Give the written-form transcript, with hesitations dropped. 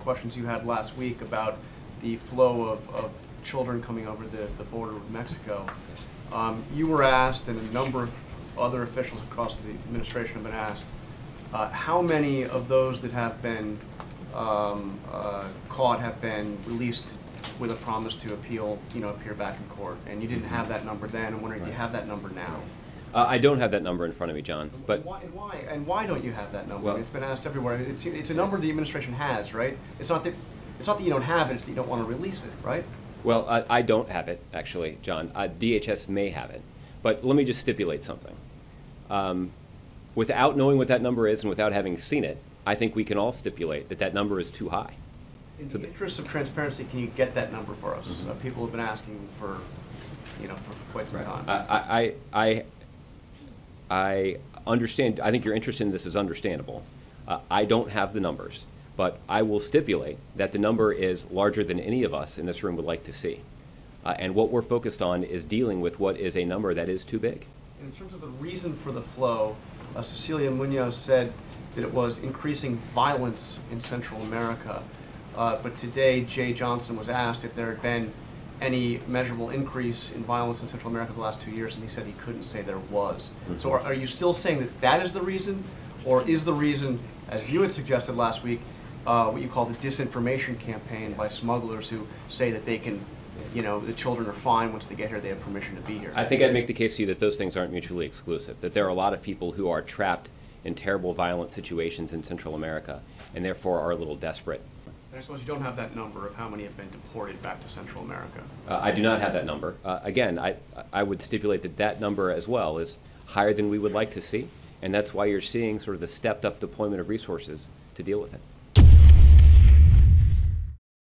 questions you had last week about the flow of children coming over the border with Mexico. You were asked, and a number of other officials across the administration have been asked, how many of those that have been caught have been released with a promise to appear back in court? And you didn't have that number then. I'm wondering, do you have that number now? I don't have that number in front of me, John. But and why don't you have that number? Well, I mean, it's been asked everywhere. It's a number the administration has, right? It's not that you don't have it; it's that you don't want to release it, right? Well, I don't have it actually, John. DHS may have it, but let me just stipulate something. Without knowing what that number is and without having seen it, I think we can all stipulate that that number is too high. In the interest of transparency, can you get that number for us? Mm-hmm. People have been asking for quite some time. I understand. I think your interest in this is understandable. I don't have the numbers, but I will stipulate that the number is larger than any of us in this room would like to see. And what we're focused on is dealing with what is a number that is too big. In terms of the reason for the flow, Cecilia Munoz said that it was increasing violence in Central America. But today, Jay Johnson was asked if there had been any measurable increase in violence in Central America the last 2 years, and he said he couldn't say there was. Mm-hmm. So are you still saying that that is the reason, or is the reason, as you had suggested last week, what you call the disinformation campaign by smugglers who say that they can, the children are fine once they get here, they have permission to be here? I think I'd make the case to you that those things aren't mutually exclusive, that there are a lot of people who are trapped in terrible violent situations in Central America and therefore are a little desperate. I suppose you don't have that number of how many have been deported back to Central America. I do not have that number. Again, I would stipulate that that number as well is higher than we would like to see, and that's why you're seeing sort of the stepped up deployment of resources to deal with it.